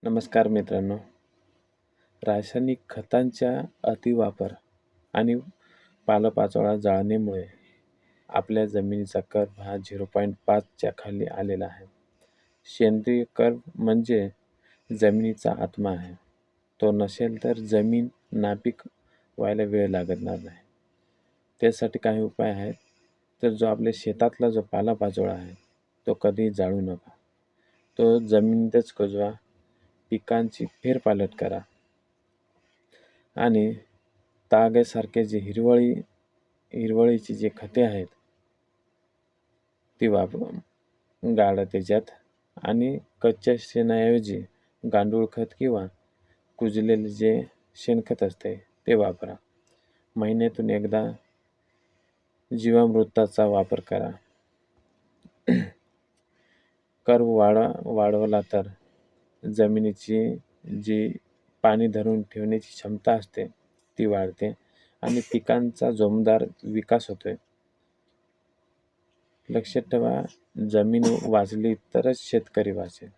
नमस्कार मित्रांनो. रासायनिक खतांच्या अतिवापर आणि पालापाचोळा जाळण्यामुळे आपल्या जमिनीचा कर्व हा 0.5च्या खाली आलेला आहे. सेंद्रिय कर्व म्हणजे जमिनीचा आत्मा आहे. तो नसेल तर जमीन नापीक व्हायला वेळ लागणार नाही. त्यासाठी काही उपाय आहेत. तर जो आपल्या शेतातला जो पालापाचोळा आहे तो कधी जाळू नका. तो जमिनीतच कुजवा. पिकांची फेरपालट करा आणि तागासारखे जे हिरवळीची जे खते आहेत ती गाडा त्याच्यात आणि कच्च्या शेणाऐवजी गांडूळ खत किंवा कुजलेले जे शेणखत असते ते वापरा. महिन्यातून एकदा जीवामृताचा वापर करा. कर्व वाढवला तर जमिनीची जी पाणी धरून ठेवण्याची क्षमता असते ती वाढते आणि पिकांचा जोमदार विकास होतोय. लक्षात ठेवा, जमीन वाचली तरच शेतकरी वाचेल.